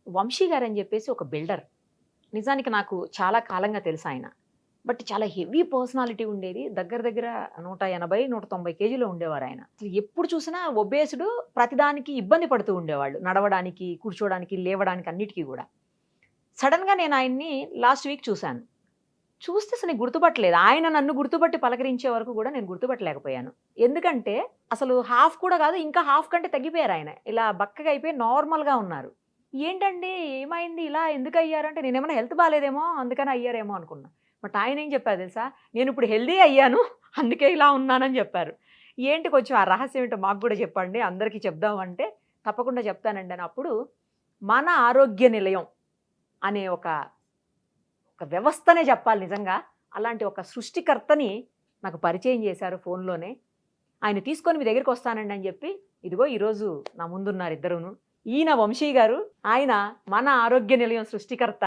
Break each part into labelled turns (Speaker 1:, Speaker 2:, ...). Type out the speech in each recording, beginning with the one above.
Speaker 1: వంశీ గారని చెప్పేసి ఒక బిల్డర్. నిజానికి నాకు చాలా కాలంగా తెలుసు ఆయన. బట్ చాలా హెవీ పర్సనాలిటీ ఉండేది. దగ్గర దగ్గర 180, 190 కేజీలో ఉండేవారాయన. అసలు ఎప్పుడు చూసినా ఒబేస్‌డు, ప్రతిదానికి ఇబ్బంది పడుతూ ఉండేవాళ్ళు. నడవడానికి, కూర్చోవడానికి, లేవడానికి అన్నిటికి గూడా. సడెన్‌గా నేను ఆయన్ని లాస్ట్ వీక్ చూసాను. చూస్తే అసలు నేను గుర్తుపట్టలేదు. ఆయన నన్ను గుర్తుపట్టి పలకరించే వరకు గూడా నేను గుర్తుపట్టలేకపోయాను. ఎందుకంటే అసలు హాఫ్ కూడా గాదు, ఇంకా హాఫ్ కంటే తగ్గిపోయారాయన. ఇలా బక్కగా అయిపోయి నార్మల్‌గా ఉన్నారు. ఏంటండి ఏమైంది? ఇలా ఎందుకయ్యారు? అంటే నేనేమన్నా హెల్త్ బాలేదేమో అందుకని అయ్యారేమో అనుకున్నా. బట్ ఆయనేం చెప్పారు తెలుసా? నేనిప్పుడు హెల్తీ అయ్యాను. అందుకే ఇలా ఉన్నానని చెప్పారు. ఏంటి కొంచెం ఆ రహస్యం ఏంటో మాకు గూడా చెప్పండి. అందరికీ చెప్దాం అంటే, తప్పకుండా చెప్తానండి అని. అప్పుడు మన ఆరోగ్య నిలయం అనే ఒక వ్యవస్థనే చెప్పాలి నిజంగా. అలాంటి ఒక సృష్టికర్తని నాకు పరిచయం చేశారు ఫోన్‌లోనే. ఆయన తీసుకొని మీ దగ్గరికొస్తానండి అని చెప్పి, ఇదిగో ఈరోజు నా ముందున్నారు ఇద్దరును. ఈయన వంశీ గారు, ఆయన మన ఆరోగ్య నిలయం సృష్టికర్త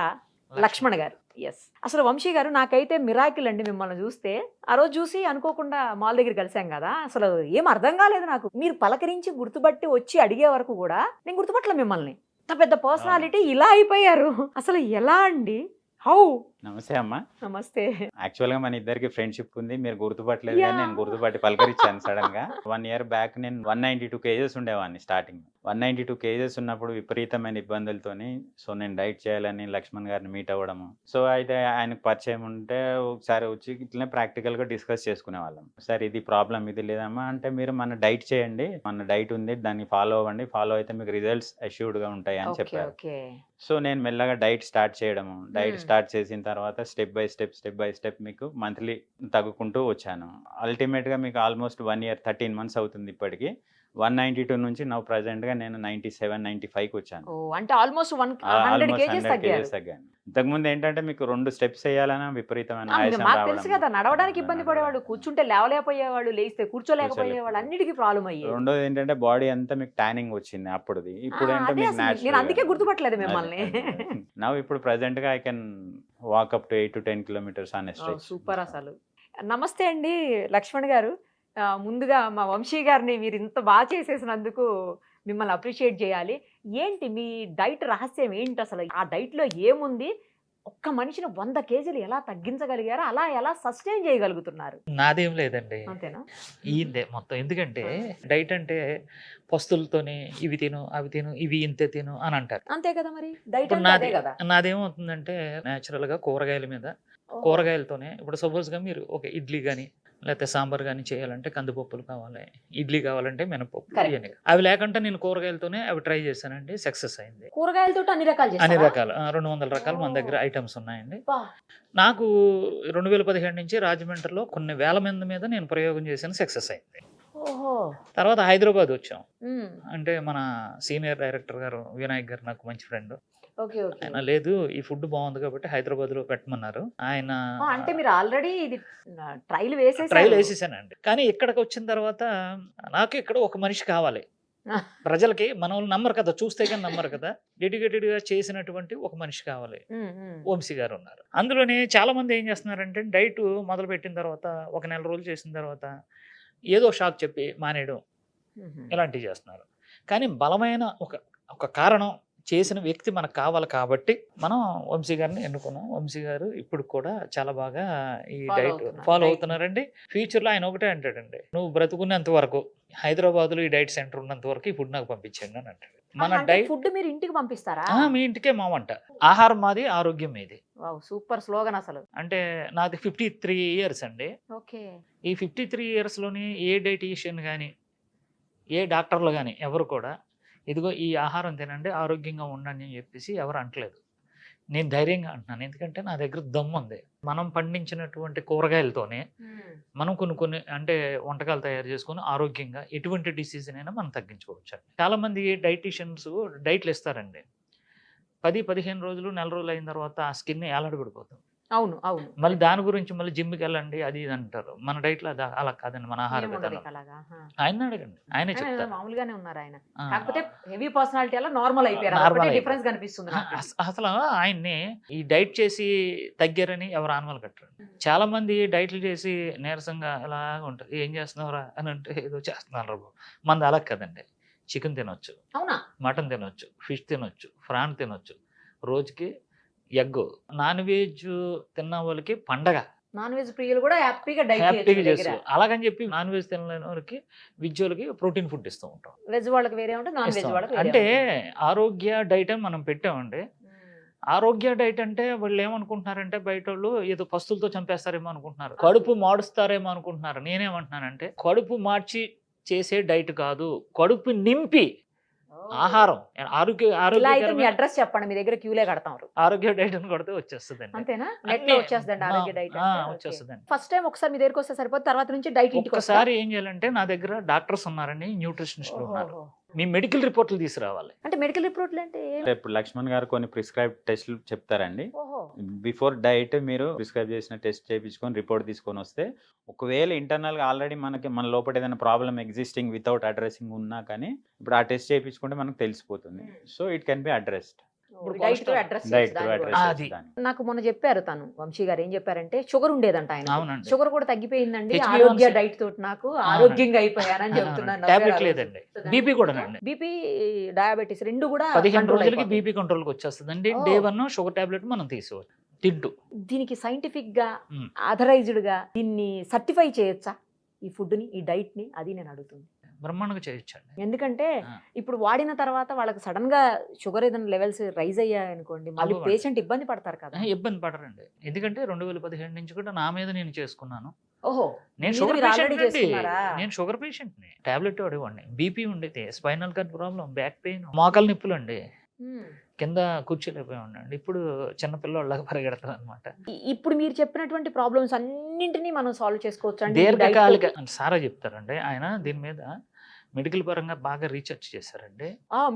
Speaker 1: లక్ష్మణ్ గారు. యెస్. అసలు వంశీ గారు నాకైతే మిరాకిల్ అండి మిమ్మల్ని చూస్తే. ఆ రోజు చూసి అనుకోకుండా మాల్ దగ్గర కలిసాం గదా! అసలు ఏం అర్థం కాలేదు నాకు. మీరు పలకరించి గుర్తుపట్టి వచ్చి అడిగే వరకు గూడా నేను గుర్తుపట్టలే మిమ్మల్ని. ఇంత పెద్ద పర్సనాలిటీ ఇలా అయిపోయారు. అసలు ఎలా అండి? హౌ?
Speaker 2: నమస్తే అమ్మ.
Speaker 1: నమస్తే.
Speaker 2: యాక్చువల్‌గా మన ఇద్దరికి ఫ్రెండ్‌షిప్ ఉంది. మీరు గుర్తుపట్టలేదు గానీ, నేను
Speaker 1: యాహ్!
Speaker 2: గుర్తుపట్టి పలకరించాను సడెన్‌గా. 1 ఇయర్ బ్యాక్ నేను 192 కేజెస్ ఉండేవాడిని స్టార్టింగ్. 192 కేజెస్ ఉన్నప్పుడు విపరీతమైన ఇబ్బందులతోని నేను డైట్ చేయాలని లక్ష్మణ్ గారిని మీట్ అవ్వడము. అయితే ఆయనకు పరిచయం ఉంటే ఒకసారి వచ్చి ఇట్లనే ప్రాక్టికల్‌గా డిస్కస్ చేసుకునేవాళ్ళం. సార్ ఇది ప్రాబ్లమ్ ఇది లేదమ్మా అంటే, మీరు మన డైట్ చేయండి. మన డైట్ ఉంది. దాన్ని ఫాలో అవ్వండి. ఫాలో అయితే మీకు రిజల్ట్స్ అష్యూర్డ్‌గా ఉంటాయి అని
Speaker 1: ఓకే.
Speaker 2: చెప్పారు.
Speaker 1: ఓకే.
Speaker 2: నేను మెల్లగా డైట్ స్టార్ట్ చేయడము. డైట్
Speaker 1: హ్మ్.
Speaker 2: స్టార్ట్ చేసిన తర్వాత స్టెప్ బై స్టెప్ మీకు మంత్లీ తగ్గుకుంటూ వచ్చాను. అల్టిమేట్‌గా మీకు ఆల్మోస్ట్ 1 ఇయర్ 13 మంత్స్ అవుతుంది ఇప్పటికి. 192 నుంచి నౌ ప్రెజెంట్‌గా నేను 97, 95కి వచ్చాను.
Speaker 1: ఓహ్! అంటే ఆల్‌మోస్ట్ 100
Speaker 2: ఆల్మోస్ట్
Speaker 1: కేజీస్
Speaker 2: 100
Speaker 1: తగ్గారు.
Speaker 2: కేజెస్ తగ్గాను. ఇంతకుముందు ఏంటంటే మీకు 2 స్టెప్స్ ఎయ్యాలన్నా విపరీతమైన ఆయాసం
Speaker 1: మాకు
Speaker 2: రావడం.
Speaker 1: తెలుసు కదా! నడవడానికి ఇబ్బంది పడేవాళ్ళు.
Speaker 2: నడవడం.
Speaker 1: కూర్చుంటే లేవలేకపోయేవాళ్ళు. లేస్తే కూర్చోలేకపోయేవాళ్ళు. అన్నిటికి ప్రాబ్లమ్ అయ్యేది.
Speaker 2: రెండోది ఏంటంటే బాడీ అంతా మీకు టానింగ్ వచ్చింది అప్పుడుది. ఇప్పుడేంటే
Speaker 1: అదే
Speaker 2: మీకు
Speaker 1: అసలు నేను
Speaker 2: నేచురల్‌గా.
Speaker 1: అందుకే గుర్తుపట్టలేదు మిమ్మల్ని.
Speaker 2: నౌ ఇప్పుడు ప్రెజెంట్‌గా I can walk up to 8-10 kilometres on a
Speaker 1: oh!
Speaker 2: Stretch.
Speaker 1: Super అసలు. నమస్తే అండి లక్ష్మణ్ గారు. ముందుగా మా వంశీ గారిని మీరు ఇంత చేసేసినందుకు మిమ్మల్ని అప్రిషియేట్ చేయాలి. ఏంటి మీ డైట్ రహస్యం ఏంటసలు? ఆ డైట్‌లో ఏముంది? ఒక్క మనిషిని 100 కేజీలు ఎలా తగ్గించగలిగారు? అలా ఎలా సస్టైన్ చేయగలుగుతున్నారు?
Speaker 3: నాదేం లేదండి.
Speaker 1: అంతేనా?
Speaker 3: ఈయనదే మొత్తం. ఎందుకంటే
Speaker 1: ఆ!
Speaker 3: డైట్ అంటే పస్తులతోని ఇవి తిను, అవి తిను, ఇవి ఇంతే తిను అని అంటారు.
Speaker 1: అంతే కదా మరి. డైట్
Speaker 3: ఇప్పుడు
Speaker 1: అంటే అదే గదా!
Speaker 3: నాదేమవుతుందంటే నేచురల్‌గా కూరగాయల మీద
Speaker 1: ఓహ్!
Speaker 3: కూరగాయలతోనే ఇప్పుడు సపోజ్‌గా మీరు ఒక ఇడ్లీ గాని, లేకపోతే సాంబార్ గాని చేయాలంటే కందిపప్పులు కావాలి. ఇడ్లీ కావాలంటే మినపప్పు
Speaker 1: కరెక్ట్.
Speaker 3: ఇయన్నీ. అవి లేకుంటే నేను కూరగాయలతోనే అవి ట్రై చేశానండి. సక్సెస్ అయింది.
Speaker 1: కూరగాయలతోటి అన్ని రకాలు
Speaker 3: అన్ని
Speaker 1: చేస్తారా?
Speaker 3: రకాలు 200 రకాలు మన దగ్గర
Speaker 1: ఓహ్!
Speaker 3: ఐటెమ్స్ ఉన్నాయండి.
Speaker 1: అబ్బా!
Speaker 3: నాకు 2017 నుంచి రాజమండ్రిలో కొన్ని వేల మంది మీద నేను ప్రయోగం చేశాను. సక్సెస్ అయింది.
Speaker 1: ఓహో!
Speaker 3: తర్వాత హైదరాబాద్ వచ్చాం.
Speaker 1: హ్మ్.
Speaker 3: అంటే మన సీనియర్ డైరెక్టర్ గారు వినాయక్ గారు నాకు మంచి ఫ్రెండ్.
Speaker 1: ఓకే. ఓకే.
Speaker 3: ఆయన లేదు ఈ ఫుడ్ బాగుంది కాబట్టి హైదరాబాద్‌లో పెట్టమన్నారు. ఆయన
Speaker 1: అంటే మీరు ఆల్రెడీ ఇది ట్రైల్
Speaker 3: ట్రైల్
Speaker 1: వేసేసారు.
Speaker 3: వేసేసానండి. కానీ ఇక్కడికి వచ్చిన తర్వాత నాకు ఇక్కడ ఒక మనిషి కావాలి. ప్రజలకి మనోళ్ళు నమ్మరు కదా! చూస్తే గాని నమ్మరు కదా! డెడికేటెడ్‌గా చేసినటువంటి ఒక మనిషి కావాలి.
Speaker 1: హ్మ్. హ్మ్.
Speaker 3: వంశీ గారు ఉన్నారు. అందులోనే చాలామంది ఏం చేస్తున్నారంటే డైట్ మొదలుపెట్టిన తర్వాత ఒక నెల రోజులు చేసిన తర్వాత ఏదో షాక్ చెప్పి మానేయడం
Speaker 1: హుహు.
Speaker 3: ఇలాంటివి చేస్తున్నారు. కానీ బలమైన ఒక కారణం చేసిన వ్యక్తి మనకు కావాలి కాబట్టి మనం వంశీ గారిని ఎన్నుకున్నాం. వంశీ గారు ఇప్పుడు కూడా చాలా బాగా ఈ డైట్ ఫాలో
Speaker 1: డైట్‌ని.
Speaker 3: అవుతున్నారండి. ఫ్యూచర్‌లో ఆయన ఒకటే అంటాడండి. "నువ్వు బ్రతుకున్నంత వరకు హైదరాబాద్‌లో ఈ డైట్ సెంటర్ ఉన్నంత వరకు ఈ ఫుడ్ నాకు పంపించండి" అని అంటాడు. మన
Speaker 1: అంటే
Speaker 3: డైట్
Speaker 1: ఫుడ్ మీరు ఇంటికి పంపిస్తారా?
Speaker 3: మీ ఇంటికే మా వంట. ఆహారం మాది, ఆరోగ్యం మీది.
Speaker 1: వావ్! సూపర్ స్లోగన్ అసలు.
Speaker 3: అంటే నాది 53 ఇయర్స్ అండి.
Speaker 1: ఓకే.
Speaker 3: ఈ 53 ఇయర్స్‌లోని ఏ డైటీషియన్ గాని, ఏ డాక్టర్లు గాని ఎవరు కూడా ఇదిగో ఈ ఆహారం తినండి ఆరోగ్యంగా ఉండండి అని చెప్పేసి ఎవరు అంటలేదు. నేను ధైర్యంగా అంటున్నాను. ఎందుకంటే నా దగ్గర దమ్ముంది. మనం పండించినటువంటి కూరగాయలతోనే
Speaker 1: హ్మ్.
Speaker 3: మనం కొన్ని అంటే వంటకాలు తయారు చేసుకొని ఆరోగ్యంగా ఎటువంటి డిసీజ్‌నైనా మనం తగ్గించుకోవచ్చండి. చాలామంది డైటీషియన్స్ డైట్‌లు ఇస్తారండి. 10, 15 రోజులు, నెల రోజులు అయిన తర్వాత ఆ స్కిన్ ఏలాడబడిపోతుంది.
Speaker 1: అవును. అవును.
Speaker 3: మళ్ళీ దాని గురించి మళ్ళీ జిమ్‌కెళ్ళండి అది ఇది అంటారు. మన డైట్‌లో అలా కాదండి మన ఆహార
Speaker 1: ఏముండదు
Speaker 3: విధానం.
Speaker 1: ఇక అలాగా. ఆహా!
Speaker 3: ఆయన్ని అడగండి. ఆయనే
Speaker 1: ఆయన
Speaker 3: చెప్తారు.
Speaker 1: మామూలుగానే ఉన్నారాయన.
Speaker 3: ఆ!
Speaker 1: కాకపోతే హెవీ పర్సనాలిటీ అలా నార్మల్ అయిపోయారు.
Speaker 3: నార్మల్
Speaker 1: అదొక్కటే
Speaker 3: అయిపోయారు.
Speaker 1: డిఫరెన్స్ కనిపిస్తుంది నాకు.
Speaker 3: అసలు ఆయన్ని ఈ డైట్ చేసి తగ్గారని ఎవరు ఆనవాలు కట్టరు.
Speaker 1: హ్మ్.
Speaker 3: చాలా మంది డైట్‌లు చేసి నీరసంగా ఇలాగ ఉంటారు. "ఏం చేస్తున్నావురా" అని అంటే ఏదో చేస్తున్నాను రా బాబు. మనది అలా కాదండి. చికెన్ తినొచ్చు,
Speaker 1: అవునా?
Speaker 3: మటన్ తినొచ్చు, ఫిష్ తినొచ్చు, ప్రాన్ తినొచ్చు, రోజుకి ఎగ్. నాన్ వెజ్ తిన్న వాళ్ళకి పండగ,
Speaker 1: నాన్ వెజ్ ప్రియులు కూడా హ్యాపీగా డైట్
Speaker 3: హ్యాపీగా చేస్తారు. అలాగని చెప్పి నాన్ వెజ్ తినలేని వాళ్ళకి విద్యులకి ప్రోటీన్ ఫుడ్ ఇస్తూ ఉంటాం.
Speaker 1: వెజ్ వాళ్ళకి వేరే ఉంటుంది, నాన్ వెజ్
Speaker 3: ఇస్తాం.
Speaker 1: వాళ్ళకి వేరే
Speaker 3: అంటే
Speaker 1: ఉంటుంది.
Speaker 3: ఆరోగ్య డైట్ అని మనం పెట్టామండి. ఆరోగ్య డైట్ అంటే వాళ్ళు ఏమనుకుంటున్నారంటే బయట వాళ్ళు ఏదో పస్తులతో చంపేస్తారేమో అనుకుంటున్నారు, కడుపు మాడుస్తారేమో అనుకుంటున్నారు. నేనేమంటున్నానంటే కడుపు మార్చి చేసే డైట్ కాదు, కడుపు నింపి ఆహారం ఆరోగ్య
Speaker 1: ఇలా అయితే మీ
Speaker 3: ఆరోగ్యకరమైన
Speaker 1: అడ్రస్ చెప్పండి, మీ దగ్గర క్యూలే కడతాం.
Speaker 3: ఆరోగ్య డైట్ అని కొడితే వచ్చేస్తుందండి.
Speaker 1: అంతేనా? నెట్ లో వచ్చేస్తుందండి ఆరోగ్య డైట్.
Speaker 3: వచ్చేస్తుందండి.
Speaker 1: ఫస్ట్ టైం ఒకసారి మీ దగ్గరకు వస్తే సరిపోతుంది, తర్వాత నుంచి డైట్ ఇంటికి
Speaker 3: ఒక్కసారి ఏం చేయాలంటే నా దగ్గర డాక్టర్స్ ఉన్నారండి, న్యూట్రిషనిస్టులు ఉన్నారు,
Speaker 1: ఓహో.
Speaker 3: మీ మెడికల్ రిపోర్ట్లు తీసుకురావాలి.
Speaker 1: అంటే మెడికల్ రిపోర్ట్లు అంటే
Speaker 2: అంటే ఇప్పుడు లక్ష్మణ్ గారు కొన్ని ప్రిస్క్రైబ్ టెస్ట్లు చెప్తారండి.
Speaker 1: ఓహో.
Speaker 2: బిఫోర్ డైట్ మీరు ప్రిస్క్రైబ్ చేసిన టెస్ట్ చేయించుకొని రిపోర్ట్ తీసుకొని వస్తే, ఒకవేళ ఇంటర్నల్గా ఆల్రెడీ మన లోపల ఏదైనా ప్రాబ్లమ్ ఎగ్జిస్టింగ్ వితౌట్ అడ్రసింగ్ ఉన్నా కానీ ఇప్పుడు ఆ టెస్ట్ చేయించుకుంటే మనకు తెలిసిపోతుంది. So it can be addressed.
Speaker 1: Diet తో అడ్రస్
Speaker 2: డైట్
Speaker 3: అది.
Speaker 1: నాకు మొన్న చెప్పారు తను, వంశీ గారు ఏం చెప్పారంటే షుగర్ ఉండేదంట ఆయన,
Speaker 3: అవునండి.
Speaker 1: షుగర్ కూడా తగ్గిపోయిందండి
Speaker 3: HbA1c.
Speaker 1: ఆరోగ్య డైట్ తోటి, నాకు ఆరోగ్యంగా అయిపోయానని చెప్తున్నాను.
Speaker 3: టాబ్లెట్ లేదండి, బీపీ కూడా అండి.
Speaker 1: బీపీ డయాబెటీస్ రెండు కూడా
Speaker 3: 15
Speaker 1: control
Speaker 3: రోజులకి
Speaker 1: అయిపోతాయి.
Speaker 3: బీపీ కంట్రోల్కి వచ్చేస్తుందండి.
Speaker 1: ఓ.
Speaker 3: డే 1 షుగర్ టాబ్లెట్ మనం తీసుకోవచ్చు తింటూ.
Speaker 1: దీనికి సైంటిఫిక్ గా
Speaker 3: మ్మ్.
Speaker 1: ఆథరైజ్డ్ గా దీన్ని సర్టిఫై చేయొచ్చా ఈ ఫుడ్ ని, ఈ డైట్ ని? అది నేను అడుగుతుంది.
Speaker 3: బ్రహ్మాండంగా చేయొచ్చండి.
Speaker 1: ఎందుకంటే
Speaker 3: ఆ.
Speaker 1: ఇప్పుడు వాడిన తర్వాత వాళ్ళకి సడన్ గా షుగర్ ఏదైనా లెవెల్స్ రైజ్ అయ్యాయి అనుకోండి, మళ్ళీ
Speaker 3: అవ్వవండి.
Speaker 1: పేషెంట్ ఇబ్బంది పడతారు కదా.
Speaker 3: ఇబ్బంది పడరండి, ఎందుకంటే 2015 నుంచి కూడా నా మీద నేను చేసుకున్నాను.
Speaker 1: ఓహో,
Speaker 3: నేను
Speaker 1: మీరు
Speaker 3: షుగర్
Speaker 1: already
Speaker 3: పేషెంట్ అండి,
Speaker 1: చేసుకున్నారా?
Speaker 3: నేను షుగర్ పేషెంట్ని. టాబ్లెట్ వాడేవాడిని, బీపీ ఉండేది, spinal cord problem, back pain, మోకాలు నొప్పులు అండి,
Speaker 1: మ్మ్.
Speaker 3: కింద కూర్చోలేకపోయామండి. ఇప్పుడు చిన్నపిల్లలాగా పరిగెడతాను అనమాట.
Speaker 1: ఇప్పుడు మీరు చెప్పినటువంటి ప్రాబ్లమ్స్ అన్నింటినీ మనం సాల్వ్ చేసుకోవచ్చు అండి.
Speaker 3: దీర్ఘకాలిక సారా చెప్తారండి ఆయన, దీని మీద మెడికల్ పరంగా బాగా రీసెర్చ్ చేశారండి.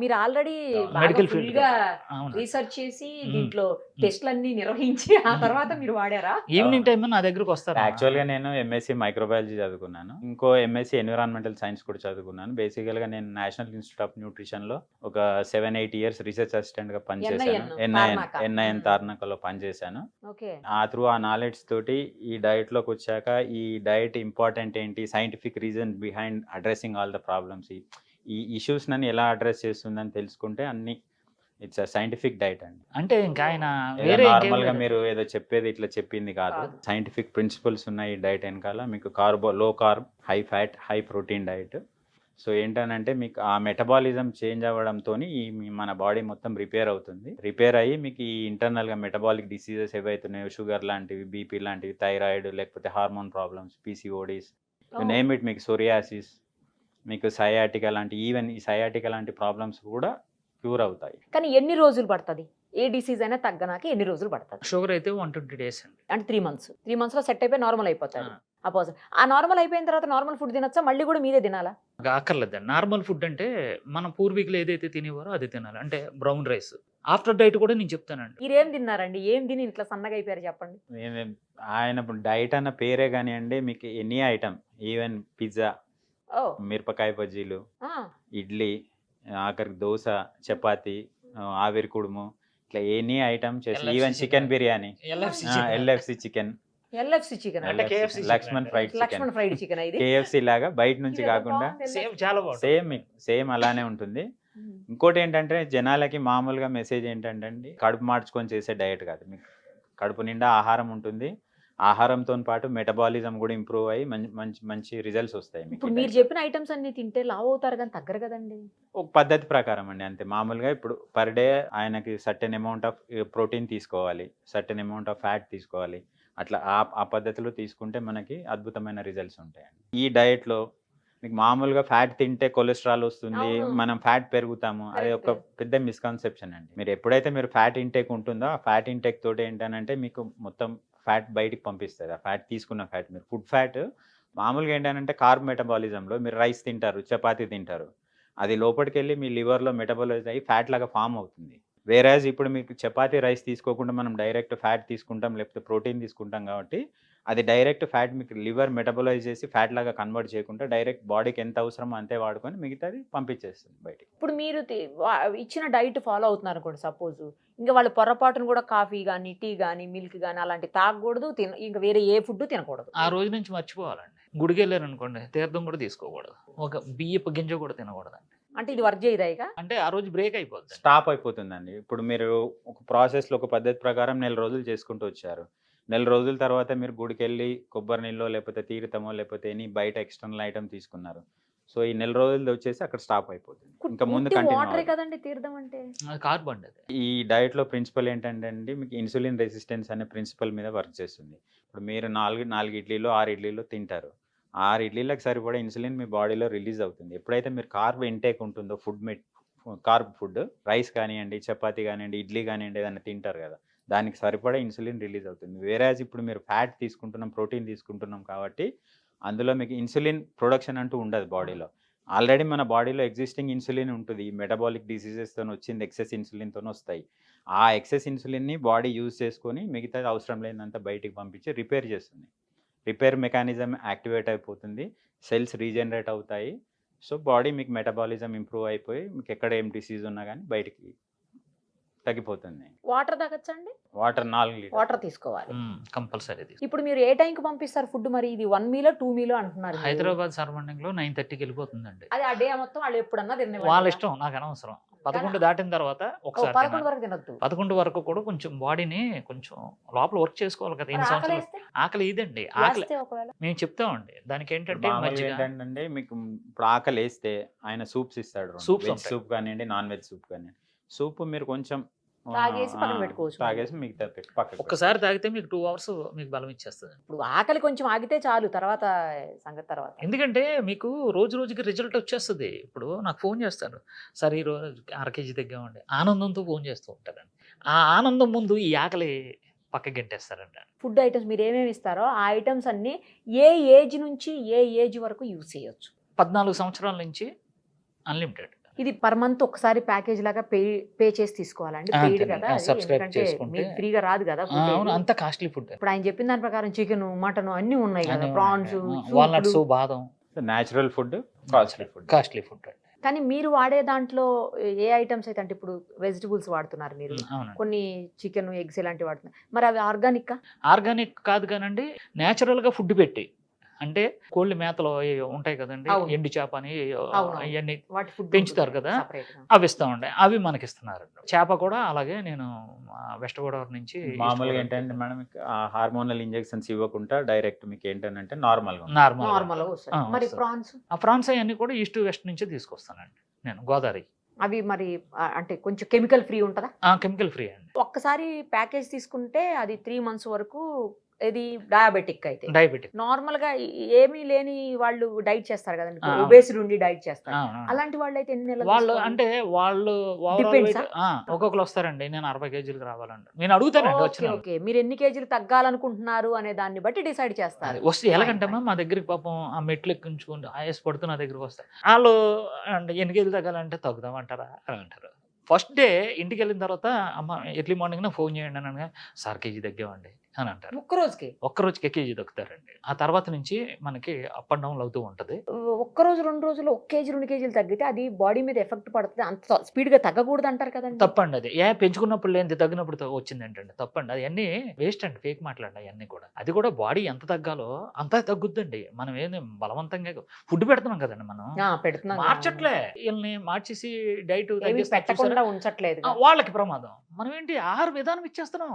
Speaker 1: మీరు ఆల్రెడీ
Speaker 3: మెడికల్
Speaker 1: ఫుల్
Speaker 3: ఫీల్డ్
Speaker 1: గా
Speaker 3: అవును.
Speaker 1: రీసెర్చ్ చేసి
Speaker 3: మ్మ్.
Speaker 1: దీంట్లో టెస్ట్లన్నీ నిర్వహించి ఆ తర్వాత మీరు వాడారా?
Speaker 3: ఈవినింగ్ టైం నా దగ్గరకు వస్తారు.
Speaker 2: యాక్చువల్గా నేను ఎంఎస్సి మైక్రోబయాలజీ చదువుకున్నాను, ఇంకో ఎంఎస్సి ఎన్విరాన్మెంటల్ సైన్స్ కూడా చదువుకున్నాను. బేసికల్గా నేను నేషనల్ ఇన్స్టిట్యూట్ ఆఫ్ న్యూట్రిషన్లో ఒక 7-8 ఇయర్స్ రీసెర్చ్ అసిస్టెంట్గా పనిచేశాను. ఎన్ఐఎన్ తార్నాకలో పనిచేశాను.
Speaker 1: ఓకే.
Speaker 2: ఆ నాలెడ్జ్ తోటి ఈ డైట్లోకి వచ్చాక ఈ డైట్ ఇంపార్టెంట్ ఏంటి, scientific reason behind addressing all the problems, ఈ ఇష్యూస్ నన్ను ఎలా అడ్రస్ చేస్తుందని తెలుసుకుంటే అన్ని ఇట్స్ సైంటిఫిక్ డైట్ అండి.
Speaker 3: అంటే ఇంకా ఆయన వేరే
Speaker 2: నార్మల్ గా మీరు ఏదో చెప్పేది ఇట్లా చెప్పింది కాదు, సైంటిఫిక్ ప్రిన్సిపల్స్ ఉన్నాయి ఈ డైట్ వెనకాల. మీకు లో carb, high fat, high protein diet. So ఏంటనంటే మీకు ఆ మెటబాలిజం చేంజ్ అవ్వడంతో మన బాడీ మొత్తం రిపేర్ అవుతుంది. రిపేర్ అయ్యి మీకు ఈ ఇంటర్నల్గా మెటబాలిక్ డిసీజెస్ ఏవైతున్నాయో, షుగర్ లాంటివి, బీపీ లాంటివి, థైరాయిడ్, లేకపోతే hormone problems, PCODs, name it, మీకు సోరియాసిస్, మీకు సయాటికా లాంటి, ఈవెన్ ఈ సయాటికా లాంటి ప్రాబ్లమ్స్ కూడా క్యూర్ అవుతాయి.
Speaker 1: కానీ ఎన్ని రోజులు పడుతుంది? ఏ డిసీజ్ అయినా తగ్గనాక ఎన్ని రోజులు పడుతుంది?
Speaker 3: షుగర్ అయితే 120 days అండి.
Speaker 1: అంటే 3 months. 3 months లో సెట్ అయిపోయి నార్మల్ అయిపోతారు ఆ పర్సన్. ఆ నార్మల్ అయిపోయిన తర్వాత నార్మల్ ఫుడ్ తినొచ్చా, మళ్ళీ కూడా మీరే తినాలా?
Speaker 3: అక్కర్లేదండి. నార్మల్ ఫుడ్ అంటే మన పూర్వీకులు ఏదైతే తినేవారో అది తినాలి, అంటే బ్రౌన్ రైస్. ఆఫ్టర్ డైట్ కూడా నేను చెప్తానండి.
Speaker 1: మీరేం తిన్నారండి? ఏం తిని ఇట్లా సన్నగా అయిపోయారు చెప్పండి?
Speaker 2: ఆయన డైట్ అన్న పేరే కానివ్వండి, మీకు ఎనీ ఐటమ్, ఈవెన్ పిజ్జా,
Speaker 1: ఓ.
Speaker 2: మిరపకాయ బజ్జీలు,
Speaker 1: ఆ.
Speaker 2: ఇడ్లీ, ఆఖరికి దోశ, చపాతి, ఆవిరి కుడుము, ఇట్లా ఎనీ ఐటమ్ చేసి,
Speaker 3: LFC
Speaker 2: even chicken
Speaker 3: chicken.
Speaker 2: Biryani, LFC chicken,
Speaker 1: LFC chicken,
Speaker 3: అంటే KFC chicken
Speaker 2: Laxman fried chicken,
Speaker 1: Laxman fried chicken. ఇది
Speaker 2: కేఎఫ్సి లాగా బయట నుంచి
Speaker 1: ఇది ఎంత
Speaker 2: కాకుండా
Speaker 1: బాగుంది,
Speaker 3: సేమ్ చాలా బాగుంటుంది.
Speaker 2: సేమ్ అలానే ఉంటుంది.
Speaker 1: మ్మ్.
Speaker 2: ఇంకోటి ఏంటంటే జనాలకి మామూలుగా మెసేజ్ ఏంటంటే అండి, కడుపు మార్చుకొని చేసే డైట్ కాదు. మీకు కడుపు నిండా ఆహారం ఉంటుంది, ఆహారంతో పాటు మెటబాలిజం కూడా ఇంప్రూవ్ అయ్యి మంచి రిజల్ట్స్ వస్తాయి.
Speaker 1: ఇప్పుడు మీరు చెప్పిన ఐటమ్స్ అన్ని తింటే లావ్ అవుతారు కానీ తగ్గరు కదండి.
Speaker 2: ఒక పద్ధతి ప్రకారం అండి, అంతే. మామూలుగా ఇప్పుడు పర్ డే ఆయనకి సర్టెన్ అమౌంట్ ఆఫ్ ప్రోటీన్ తీసుకోవాలి, సర్టెన్ అమౌంట్ ఆఫ్ ఫ్యాట్ తీసుకోవాలి. అట్లా ఆ పద్ధతిలో తీసుకుంటే మనకి అద్భుతమైన రిజల్ట్స్ ఉంటాయండి. ఈ డైట్లో మీకు మామూలుగా ఫ్యాట్ తింటే కొలెస్ట్రాల్ వస్తుంది,
Speaker 1: అవును.
Speaker 2: మనం ఫ్యాట్ పెరుగుతాము, అది ఒక
Speaker 1: Correct.
Speaker 2: పెద్ద మిస్కన్సెప్షన్ అండి. మీరు ఎప్పుడైతే మీరు ఫ్యాట్ ఇంటేక్ ఉంటుందో ఆ ఫ్యాట్ ఇంటేక్ తోటి ఏంటంటే మీకు మొత్తం ఫ్యాట్ బయటికి పంపిస్తుంది. ఆ ఫ్యాట్ తీసుకున్న ఫ్యాట్, మీరు ఫుడ్ ఫ్యాట్ మామూలుగా ఏంటంటే కార్బ్ మెటబాలిజంలో మీరు రైస్ తింటారు, చపాతీ తింటారు, అది లోపలికి వెళ్ళి మీ లివర్లో మెటబాలైజ్ అయ్యి ఫ్యాట్ లాగా ఫామ్ అవుతుంది. వేరేజ్ ఇప్పుడు మీకు చపాతీ రైస్ తీసుకోకుండా మనం డైరెక్ట్ ఫ్యాట్ తీసుకుంటాం, లేకపోతే ప్రోటీన్ తీసుకుంటాం కాబట్టి అది డైరెక్ట్ ఫ్యాట్ మీకు లివర్ మెటబలైజ్ చేసి ఫ్యాట్ లాగా కన్వర్ట్ చేయకుండా డైరెక్ట్ బాడీకి ఎంత అవసరమో అంతే వాడుకొని మిగతాది పంపించేస్తుంది బయటికి.
Speaker 1: ఇప్పుడు మీరు ఇచ్చిన డైట్ ఫాలో అవుతున్నారు అనుకోండి సపోజ్, ఇంకా వాళ్ళు పొరపాటును కూడా కాఫీ కానీ, టీ కానీ, మిల్క్ కానీ అలాంటి తాగకూడదు, ఇంకా వేరే ఏ ఫుడ్ తినకూడదు.
Speaker 3: ఆ రోజు నుంచి మర్చిపోవాలండి. గుడికి వెళ్ళారు అనుకోండి, తీర్థం కూడా తీసుకోకూడదు, ఒక బియ్యపు గింజ కూడా తినకూడదండి.
Speaker 1: అంటే ఇది వర్క్ చేయదా ఇక?
Speaker 3: అంటే ఆ రోజు బ్రేక్ అయిపోద్ది.
Speaker 2: స్టాప్ అయిపోతుందండి. ఇప్పుడు మీరు ఒక ప్రాసెస్లో ఒక పద్ధతి ప్రకారం నెల రోజులు చేసుకుంటూ వచ్చారు. నెల రోజుల తర్వాత మీరు గుడికెళ్ళి కొబ్బరి నీళ్ళో లేకపోతే తీర్థమో లేకపోతే ఎనీ బయట ఎక్స్టర్నల్ ఐటమ్ తీసుకున్నారు. సో ఈ నెల రోజులది వచ్చేసి అక్కడ స్టాప్ అయిపోతుంది. ఇంకా ముందు కంటిన్యూ
Speaker 1: వాటరే
Speaker 2: అవ్వదు.
Speaker 1: కదండి తీర్థం అంటే.
Speaker 3: అది కార్బన్ అది.
Speaker 2: ఈ డైట్‌లో ప్రిన్సిపల్ ఏంటంటే అండి, మీకు ఇన్సులిన్ రెసిస్టెన్స్ అనే ప్రిన్సిపల్ మీద వర్క్ చేస్తుంది. ఇప్పుడు మీరు 4 ఇడ్లీలో, 6 ఇడ్లీలో తింటారు. 6 ఇడ్లీలకు సరిపడా ఇన్సులిన్ మీ బాడీలో రిలీజ్ అవుతుంది. ఎప్పుడైతే మీరు కార్బ్ ఇంటేక్ ఉంటుందో కార్బ్ ఫుడ్ రైస్ కానియండి, చపాతీ కానియండి, ఇడ్లీ కానియండి ఏదైనా తింటారు కదా! దానికి సరిపడా ఇన్సులిన్ రిలీజ్ అవుతుంది. వేరేజ్ ఇప్పుడు మీరు ఫ్యాట్ తీసుకుంటున్నాం, ప్రోటీన్ తీసుకుంటున్నాం కాబట్టి అందులో మీకు ఇన్సులిన్ ప్రొడక్షన్ అంటూ ఉండదు బాడీలో. ఆల్రెడీ మన బాడీలో ఎగ్జిస్టింగ్ ఇన్సులిన్ ఉంటుంది. మెటబాలిక్ డిసీజెస్‌తోని వచ్చింది ఎక్సెస్ ఇన్సులిన్‌తోని వస్తాయి. ఆ ఎక్సెస్ ఇన్సులిన్‌ని బాడీ యూజ్ చేసుకొని మిగతాది అవసరం లేనిదంతా బయటికి పంపించి రిపేర్ చేస్తుంది. రిపేర్ మెకానిజం యాక్టివేట్ అయిపోతుంది. సెల్స్ రీజనరేట్ అవుతాయి. సో బాడీ మీకు మెటబాలిజం ఇంప్రూవ్ అయిపోయి మీకు ఎక్కడ ఏం డిసీజ్ ఉన్నా కానీ బయటికి తగ్గిపోతుంది.
Speaker 1: వాటర్ తాగొచ్చండి?
Speaker 2: వాటర్ 4 లీటర్లు.
Speaker 1: వాటర్ తీసుకోవాలి.
Speaker 3: కంపల్సరీ.
Speaker 1: ఇప్పుడు మీరు ఏ టైంకి పంపిస్తారు ఫుడ్? మరి ఇది 1 మీలో 2 మీలో అంటున్నారు మీరు.
Speaker 3: హైదరాబాద్ సరౌండింగ్ లో 9:30కి వెళ్ళిపోతుందండి.
Speaker 1: అది ఆ డే మొత్తం వాళ్ళు ఎప్పుడన్నా తిననివ్వండి
Speaker 3: వాళ్ళ
Speaker 1: కదా?
Speaker 3: ఇష్టం, నాకు అనవసరం. 11 దాటిన తర్వాత ఒకసారి
Speaker 1: 11
Speaker 3: తినాలి.
Speaker 1: వరకు తినొద్దు.
Speaker 3: 11 వరకు కూడా కొంచెం బాడీని కొంచెం లోపల వర్క్ చేసుకోవాలి కదా.
Speaker 1: మరి
Speaker 3: ఎన్ని సంవత్సరాలు
Speaker 1: ఆకలేస్తే?
Speaker 3: ఆకలి ఇదండి. ఆకలి
Speaker 1: వేస్తే ఒకవేళ
Speaker 3: మేము చెప్తామండి. దానికి ఏంటంటే
Speaker 2: మామూలుగా
Speaker 3: మజ్జిగ,
Speaker 2: ఏంటంటే మీకు ఇప్పుడు ఆకలేస్తే ఆయన సూప్స్ ఇస్తాడు.
Speaker 3: Soups
Speaker 2: వెజ్
Speaker 3: ఉంటాయి.
Speaker 2: సూప్ కానివ్వండి, నాన్ వెజ్ సూప్ కానివ్వండి. సూప్ మీరు కొంచెం
Speaker 1: తాగేసి పక్కన పెట్టుకోవచ్చు.
Speaker 2: తాగేసి మిగతా పెట్టి పక్కకు
Speaker 3: ఒక్కసారి తాగితే మీకు 2 అవర్స్ మీకు బలం ఇచ్చేస్తుంది.
Speaker 1: ఇప్పుడు ఆకలి కొంచెం ఆగితే చాలు, తర్వాత సంగతి తర్వాత.
Speaker 3: ఎందుకంటే మీకు రోజు రోజుకి రిజల్ట్ వచ్చేస్తుంది. ఇప్పుడు నాకు ఫోన్ చేస్తారు, సార్ ఈ రోజు 1/2 కేజీ తగ్గామండి, ఆనందంతో ఫోన్ చేస్తూ ఉంటారండి. ఆ ఆనందం ముందు ఈ ఆకలి పక్కకి గంటేస్తారంట.
Speaker 1: ఫుడ్ ఐటమ్స్ మీరు ఏమేమి ఇస్తారో ఆ ఐటమ్స్ అన్ని ఏ ఏజ్ నుంచి ఏ ఏజ్ వరకు యూజ్ చేయొచ్చు?
Speaker 3: 14 సంవత్సరాల నుంచి అన్లిమిటెడ్.
Speaker 1: ఇది పర్ మంత్ ఒకసారి ప్యాకేజ్ లాగా పే చేసి తీసుకోవాలండి? పెయిడ్ కదా అది,
Speaker 3: సబ్స్క్రైబ్
Speaker 1: ఎందుకంటే
Speaker 3: చేసుకుంటే
Speaker 1: మీకు ఫ్రీగా రాదు కదా food
Speaker 3: అవును,
Speaker 1: ఏది.
Speaker 3: అంత కాస్ట్లీ ఫుడ్.
Speaker 1: ఇప్పుడు ఆయన చెప్పిన దాని ప్రకారం చికెన్, మటన్ అన్ని ఉన్నాయి కదా, ప్రాన్స్,
Speaker 3: వాల్నట్స్, బాదం,
Speaker 2: natural food, costly food.
Speaker 3: Costly food అండి.
Speaker 1: కానీ మీరు వాడే దాంట్లో ఏ ఐటమ్స్ అయితే, అంటే ఇప్పుడు వెజిటబుల్స్ వాడుతున్నారు మీరు,
Speaker 3: అవునండి.
Speaker 1: కొన్ని చికెన్, ఎగ్స్ ఇలాంటివి వాడుతున్నారు, మరి అవి ఆర్గానిక్?
Speaker 3: ఆర్గానిక్ కాదు కానండి, న్యాచురల్ గా ఫుడ్ పెట్టి, అంటే కోళ్ళ మేతలో ఉంటాయి కదండి,
Speaker 1: అవును.
Speaker 3: ఎండు చేప అని
Speaker 1: అవును.
Speaker 3: ఇవన్నీ
Speaker 1: వాటి ఫుడ్
Speaker 3: పెంచుతారు కదా, అవి ఇస్తామండి. అవి మనకి ఇస్తున్నారు. చేప కూడా అలాగే నేను వెస్ట్ గోదావరి నుంచి
Speaker 2: మామూలుగా ఏంటంటే మేడం హార్మోనల్ ఇంజెక్షన్స్ ఇవ్వకుండా డైరెక్ట్ మీకు ఏంటంటే నార్మల్
Speaker 1: నార్మల్ మరి ప్రాన్స్?
Speaker 3: ఆ ప్రాన్స్ అవన్నీ కూడా ఈస్ట్ వెస్ట్ నుంచి తీసుకొస్తానండి నేను, గోదావరి.
Speaker 1: అవి మరి అంటే కొంచెం కెమికల్ ఫ్రీ ఉంటుందా?
Speaker 3: కెమికల్ ఫ్రీ అండి.
Speaker 1: ఒక్కసారి ప్యాకేజ్ తీసుకుంటే అది 3 months వరకు. ఇది డయాబెటిక్ అయితే.
Speaker 3: డయాబెటిక్
Speaker 1: నార్మల్ గా ఏమీ లేని వాళ్ళు డైట్ చేస్తారు కదండి,
Speaker 3: ఆ.
Speaker 1: ఒబేసిటీ ఉండి డైట్ చేస్తారు. అలాంటి వాళ్ళు అయితే ఎన్ని నెలలు
Speaker 3: వాళ్ళు
Speaker 1: తీసుకోవాలి?
Speaker 3: అంటే వాళ్ళు overall
Speaker 1: Depends,
Speaker 3: weight- ఒక్కొక్కరు వస్తారండి, నేను 60 కేజీలకు రావాలండి, నేను అడుగుతానండి
Speaker 1: ఓకే,
Speaker 3: వచ్చిన
Speaker 1: ఓకే. మీరు ఎన్ని కేజీలు తగ్గాలనుకుంటున్నారు అనే దాన్ని బట్టి డిసైడ్ చేస్తారు.
Speaker 3: వస్తే ఎలాగంటమ్మా మా దగ్గరికి పాపం ఆ మెట్లు ఎక్కించుకుంటూ ఆయాస పడుతూ నా దగ్గరికి వస్తారు. వాళ్ళు అంటే ఎన్ని కేజీలు తగ్గాలంటే తగ్గుదామంటారా అని అంటారు. ఫస్ట్ డే ఇంటికి వెళ్ళిన తర్వాత అమ్మ ఎర్లీ మార్నింగ్ ఫోన్ చేయండి అని అనగా, సార్ కేజీ తగ్గామండి అని అంటారు.
Speaker 1: ఒక్క రోజుకి
Speaker 3: ఒక్కరోజుకి కేజీ తగ్గుతారండి. ఆ తర్వాత నుంచి మనకి అప్ అండ్ డౌన్ అవుతూ ఉంటుంది.
Speaker 1: ఒక్క రోజు 2 రోజులు 1 కేజీ 2 కేజీలు తగ్గితే అది బాడీ మీద ఎఫెక్ట్ పడుతుంది, అంత స్పీడ్ గా తగ్గకూడదు అంటారు కదండి.
Speaker 3: తప్పండి అది. పెంచుకున్నప్పుడు లేని తగ్గినప్పుడు వచ్చింది ఏంటండి, తప్పండి. అది అన్నీ వేస్ట్ అండి, ఫేక్ మాట్లాడండి అవన్నీ కూడా. అది కూడా బాడీ ఎంత తగ్గాలో అంత తగ్గుద్దండి. మనం ఏంది బలవంతంగా ఫుడ్ పెడుతున్నాం కదండి, మనం
Speaker 1: పెడుతున్నాం,
Speaker 3: మార్చట్లే. వీళ్ళని మార్చేసి డైట్
Speaker 1: పెట్టకుండా ఉంచట్లేదు.
Speaker 3: వాళ్ళకి ప్రమాదం. మనం ఏంటి ఆహార విధానం ఇచ్చేస్తున్నాం.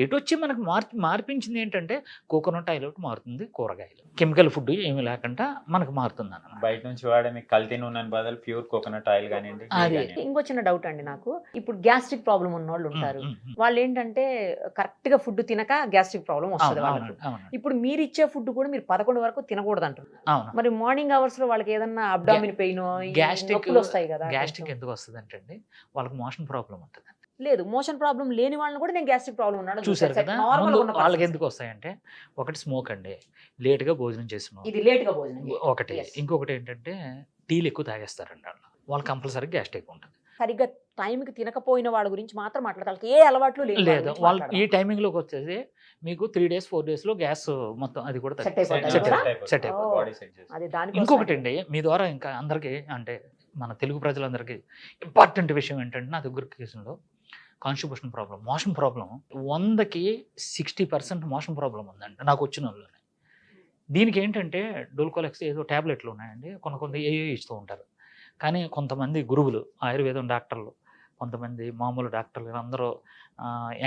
Speaker 3: ఎటు వచ్చి మనకు మార్పించింది ఏంటంటే కోకోనట్ ఆయిల్ ఒకటి మారుతుంది, కూరగాయలు, కెమికల్ ఫుడ్ ఏమి లేకుండా మనకు మారుతుంది అన్నమాట.
Speaker 2: బయట నుంచి వాడే మీకు కల్తీ నూనె బదులు ప్యూర్ కోకోనట్ ఆయిల్ కానివ్వండి.
Speaker 1: ఇంకో చిన్న డౌట్ అండి నాకు, ఇప్పుడు గ్యాస్ట్రిక్ ప్రాబ్లం ఉన్న వాళ్ళు ఉంటారు, వాళ్ళు ఏంటంటే కరెక్ట్ గా ఫుడ్ తినక గ్యాస్ట్రిక్ ప్రాబ్లం వస్తుంది వాళ్ళకి. ఇప్పుడు మీరు ఇచ్చే ఫుడ్ కూడా మీరు 11 వరకు తినకూడదు అంటున్నారు. మరి మార్నింగ్ అవర్స్ లో వాళ్ళకి ఏదన్నా అబ్డామిన్ పెయిన్,
Speaker 3: గ్యాస్ట్రిక్
Speaker 1: వస్తాయి కదా.
Speaker 3: గ్యాస్ట్రిక్ ఎందుకు వస్తుంది అంటే వాళ్ళకి మోషన్ ప్రాబ్లం ఉంటుంది.
Speaker 1: లేదు, మోషన్ ప్రాబ్లం లేని వాళ్ళని కూడా నేను గ్యాస్ట్రిక్ ప్రాబ్లం ఉన్నాడు
Speaker 3: చూసారు కదా. వాళ్ళకి ఎందుకు వస్తాయంటే, ఒకటి స్మోక్ అండి, లేట్ గా భోజనం చేసిన
Speaker 1: ఇది లేట్ గా భోజనం
Speaker 3: ఒకటి, ఇంకొకటి ఏంటంటే టీలు ఎక్కువ తాగేస్తారండి వాళ్ళు కంపల్సరీ గ్యాస్ట్రిక్ ఉంటుంది.
Speaker 1: సరిగ్గా టైంకి తినకపోయిన వాళ్ళ గురించి మాత్రం మాట్లాడాలి, ఏ అలవాట్లు
Speaker 3: లేదు. వాళ్ళు ఈ టైమింగ్ లోకి వచ్చేసి మీకు 3 days 4 days లో గ్యాస్ మొత్తం అది కూడా
Speaker 1: సెట్ అయిపోతుంది.
Speaker 3: ఇంకొకటి అండి, మీ ద్వారా ఇంకా అందరికీ అంటే మన తెలుగు ప్రజలందరికీ ఇంపార్టెంట్ విషయం ఏంటంటే, నా దగ్గర కేసులో కాన్స్టిపేషన్ ప్రాబ్లం, మోషన్ ప్రాబ్లం 100కి 60% మోషన్ ప్రాబ్లం ఉందండి నాకు వచ్చిన వాళ్ళని. దీనికి ఏంటంటే డోల్కోలెక్స్ ఏదో ట్యాబ్లెట్లు ఉన్నాయండి, కొన్ని ఏయో ఇస్తూ ఉంటారు. కానీ కొంతమంది గురువులు, ఆయుర్వేదం డాక్టర్లు, కొంతమంది మామూలు డాక్టర్లు అందరూ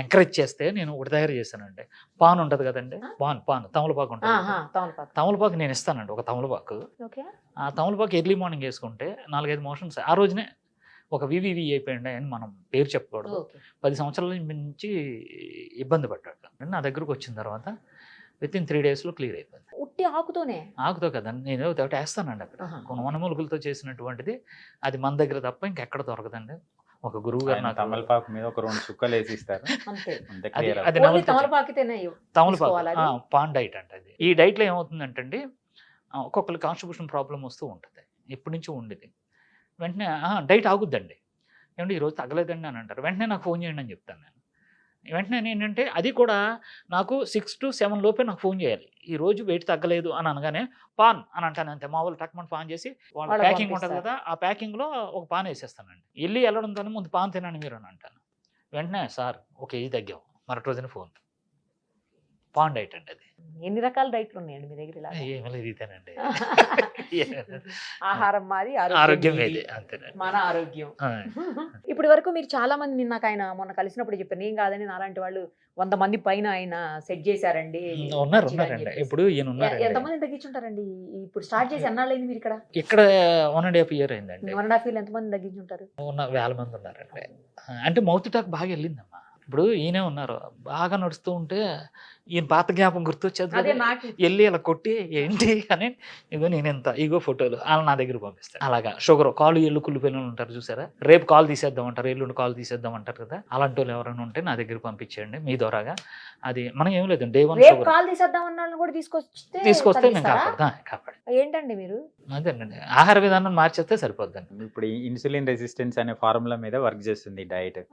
Speaker 3: ఎంకరేజ్ చేస్తే నేను ఒకటి తయారు చేశానండి. పాన్ ఉంటుంది కదండి, పాన్ తమలపాకు ఉంటుంది కదా.
Speaker 1: తమలపాకు.
Speaker 3: తమలపాకు నేను ఇస్తానండి, ఒక తమలపాకు.
Speaker 1: ఓకే.
Speaker 3: ఆ తమలపాకు ఎర్లీ మార్నింగ్ వేసుకుంటే 4-5 మోషన్స్ ఆ రోజునే ఒక వివివి అయిపోయింది అని మనం పేరు చెప్పకూడదు.
Speaker 1: ఓకే.
Speaker 3: 10 సంవత్సరాల నుంచి ఇబ్బంది పడ్డాడు. నా దగ్గరకు వచ్చిన తర్వాత వితిన్ 3 daysలో క్లియర్ అయిపోయింది.
Speaker 1: ఉట్టి ఆకుతోనే?
Speaker 3: ఆకుతో కదండి, నేను ఒకటి వేస్తానండి అక్కడ. కొన్ని వనమూలికలతో చేసినటువంటిది అది మన దగ్గర తప్ప ఇంకెక్కడ దొరకదండి. ఒక గురువు గారు నాకు
Speaker 2: తమలపాకు మీద ఒక 2 చుక్కలు వేసి ఇస్తారు.
Speaker 1: అంతే.
Speaker 2: అంతే
Speaker 3: అది
Speaker 2: clear
Speaker 3: అది
Speaker 2: అవుతుంది.
Speaker 1: ఓన్లీ
Speaker 3: నవలతో
Speaker 1: తమలపాకుతోనే
Speaker 3: తమలపాకు
Speaker 1: తీసుకోవాలా అది?
Speaker 3: పాన్ డైట్ అంటే అది. ఈ డైట్లో ఏమవుతుందంటే అండి, ఒక్కొక్కరికి కాన్స్టిట్యూషన్ ప్రాబ్లం వస్తూ ఉంటుంది, ఎప్పటి నుంచో ఉండేది. వెంటనే డైట్ ఆగుద్దండి. ఏమంటే ఈరోజు తగ్గలేదండి అని అంటారు. వెంటనే నాకు ఫోన్ చేయండి అని చెప్తాను నేను. వెంటనే ఏంటంటే అది కూడా నాకు 6 to 7 లోపే నాకు ఫోన్ చేయాలి. ఈ రోజు వెయిట్ తగ్గలేదు అని అనగానే పాన్ అని అంటాను అంతే. మామూలు టక్మన్ పాన్ చేసి వాళ్ళ
Speaker 1: వాళ్ళు
Speaker 3: ప్యాకింగ్ ఉంటుంది
Speaker 1: పంపిస్తారు.
Speaker 3: కదా, ఆ ప్యాకింగ్లో ఒక పాన్ వేసేస్తానండి. వెళ్ళడంతోనే ముందు పాన్ తినండి మీరు అని అంటాను. వెంటనే సార్ 1 kg తగ్గాం, మరొక రోజున ఫోన్. పాన్ డైట్ అండి అది.
Speaker 1: ఎన్ని రకాల డైట్లు ఉన్నాయండి మీ దగ్గర? ఇలా
Speaker 3: ఏమీ లేదు, ఇదేనండి.
Speaker 1: ఆహారం మాది,
Speaker 3: ఆరోగ్యం
Speaker 1: మీది.
Speaker 3: ఏది అంతేనండి.
Speaker 1: మన ఆరోగ్యం.
Speaker 3: ఆ.
Speaker 1: ఇప్పటి వరకు మీరు చాలా మంది, నిన్న ఆయన మొన్న కలిసినప్పుడు చెప్పారు, నేను కాదని నాలాంటి వాళ్ళు 100 మంది పైన ఆయన సెట్ చేశారండి.
Speaker 3: ఉన్నారు
Speaker 1: మంచిగా అని
Speaker 3: ఉన్నారండి.
Speaker 1: చెప్పేసి.
Speaker 3: ఇప్పుడు ఈయన ఉన్నారండి.
Speaker 1: ఎంతమంది తగ్గించుంటారండి? ఇప్పుడు స్టార్ట్ చేసి ఎన్నాళ్ళైంది మీరు ఇక్కడ?
Speaker 3: ఇక్కడ 1.5 year అయిందండి.
Speaker 1: 1.5 year ఎంతమంది తగ్గించుంటారు?
Speaker 3: ఉన్న 1000 మంది ఉన్నారండి. అంటే మౌత్ టాక్ బాగా వెళ్ళిందమ్మా. ఇప్పుడు ఈయనే ఉన్నారు, బాగా నడుస్తూ ఉంటే ఈయన పాత జ్ఞాపకం గుర్తొచ్చేది
Speaker 1: అదే
Speaker 3: కదా.
Speaker 1: నాకు.
Speaker 3: వెళ్ళి అలా కొట్టి ఏంటి అని, ఇగో నేను ఎంత, ఇగో ఫోటోలు అలా నా దగ్గర పంపిస్తాను. అలాగా షుగర్, కాలు ఎల్లు కుళ్ళిపోయిన వాళ్ళు ఉంటారు చూసారా, రేపు కాల్ తీసేద్దాం అంటారు, ఎల్లుండి కాల్ తీసేద్దాం అంటారు కదా, అలాంటి వాళ్ళు ఎవరైనా ఉంటే నా దగ్గర పంపించేయండి మీ ద్వారాగా. అది మనం ఏం లేదు, Day 1
Speaker 1: రేపు
Speaker 3: షుగర్
Speaker 1: కాల్ తీసేద్దాం అన్న కూడా
Speaker 3: తీసుకొస్తే నేను
Speaker 1: తగ్గిస్తారా?
Speaker 3: కాపాడు.
Speaker 1: ఏంటండి మీరు?
Speaker 3: అదేనండి, ఆహార విధానం మార్చేస్తే సరిపోద్దండి.
Speaker 2: ఇప్పుడు ఇన్సులిన్ రెసిస్టెన్స్ అనే ఫార్ములా మీద వర్క్ చేస్తుంది ఈ డైట్.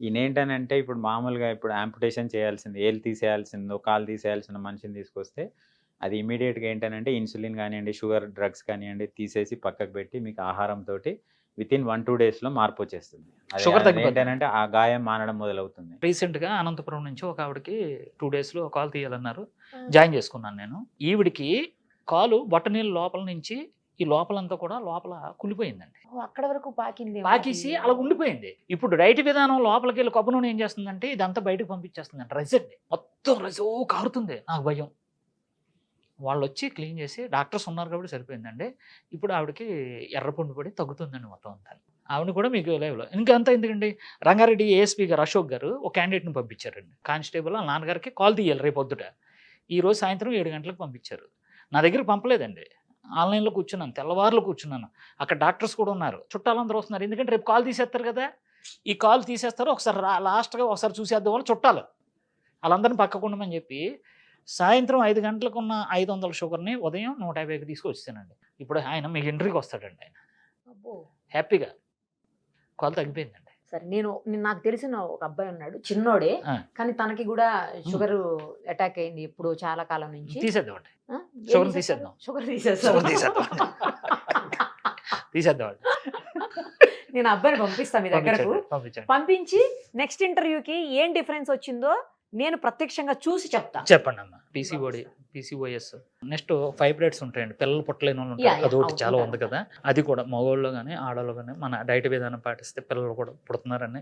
Speaker 2: ఈయనేంటనంటే ఇప్పుడు మామూలుగా ఇప్పుడు యాంపుటేషన్ చేయాల్సింది, ఏలు తీసేయాల్సిందో కాలు తీసేయాల్సిన మనిషిని తీసుకొస్తే అది ఇమీడియట్గా ఏంటనంటే ఇన్సులిన్ కానివ్వండి, షుగర్ డ్రగ్స్ కానివ్వండి తీసేసి పక్కకు పెట్టి మీకు ఆహారంతో వితిన్ 1-2 daysలో మార్పు వచ్చేస్తుంది.
Speaker 3: షుగర్ తగ్గిపోతుంది.
Speaker 2: ఏంటంటే ఆ గాయం మానడం మొదలవుతుంది.
Speaker 3: రీసెంట్గా అనంతపురం నుంచి ఒక ఆవిడకి 2 daysలో కాల్ తీయాలన్నారు, జాయిన్ చేసుకున్నాను నేను. ఈవిడికి కాలు బొట్టనీళ్ళ లోపల నుంచి ఈ లోపలంతా కూడా లోపల కుళ్ళిపోయిందండి.
Speaker 1: అక్కడ వరకు పాకింది.
Speaker 3: పాకేసి అలా ఉండిపోయింది. ఇప్పుడు డైట్ విధానం లోపలికి వెళ్ళి కొబ్బరి నూనె ఏం చేస్తుందంటే ఇదంతా బయటకు పంపించేస్తుంది అంట. రజండి మొత్తం రజో కారుతుంది. నాకు భయం. వాళ్ళు వచ్చి క్లీన్ చేసి డాక్టర్స్ ఉన్నారు కాబట్టి సరిపోయిందండి. ఇప్పుడు ఆవిడకి ఎర్రపుండు పడి తగ్గుతుందండి మొత్తం అంతా. ఆవిడ కూడా మీకు లైవ్లో ఇంకంతా ఎందుకండి, రంగారెడ్డి ఏఎస్పీ గారు అశోక్ గారు ఒక క్యాండిడేట్ని పంపించారండి. కానిస్టేబుల్ వాళ్ళ నాన్నగారికి కాల్ తీయాలి రేపు పొద్దుట. ఈరోజు సాయంత్రం 7 గంటలకు పంపించారు. నా దగ్గర పంపలేదండి, ఆన్లైన్లో కూర్చున్నాను, తెల్లవారులు కూర్చున్నాను. అక్కడ డాక్టర్స్ కూడా ఉన్నారు, చుట్టాలందరూ వస్తున్నారు. ఎందుకంటే రేపు కాల్ తీసేస్తారు కదా, ఈ కాల్ తీసేస్తారు, ఒకసారి లాస్ట్గా ఒకసారి చూసేద్దాం వాళ్ళు చుట్టాలు, వాళ్ళందరినీ పక్కకుండమని చెప్పి సాయంత్రం 5 గంటలకు ఉన్న 500 షుగర్ని ఉదయం 150కి తీసుకొచ్చానండి. ఇప్పుడు ఆయన మీకు ఎంట్రీకి వస్తాడండి. ఆయన హ్యాపీగా కాల్ తగ్గిపోయిందండి.
Speaker 1: సరే, నాకు తెలిసిన ఒక అబ్బాయి ఉన్నాడు, చిన్నోడే, కానీ తనకి కూడా షుగర్ అటాక్ అయింది ఇప్పుడు చాలా కాలం నుంచి.
Speaker 3: తీసేద్దామండి, షుగర్ తీసేద్దాం,
Speaker 1: షుగర్ తీసేద్దాం.
Speaker 3: తీసేద్దామండి.
Speaker 1: నేను అబ్బాయిని పంపిస్తాను మీ దగ్గరకు. పంపించి నెక్స్ట్ ఇంటర్వ్యూకి ఏం డిఫరెన్స్ వచ్చిందో నేను ప్రత్యక్షంగా చూసి చెప్తా.
Speaker 3: చెప్పండి అన్న. పీసీఓఎస్, నెక్స్ట్ ఫైబ్రాయిడ్స్ ఉంటాయండి, పిల్లలు పుట్టలేని వాళ్ళు ఉంటారు, అదొకటి చాలా ఉంది కదా. అది కూడా మగవాళ్ళు కానీ ఆడవాళ్ళు కానీ మన డైట్ విధానం పాటిస్తే పిల్లలు కూడా పుడుతున్నారని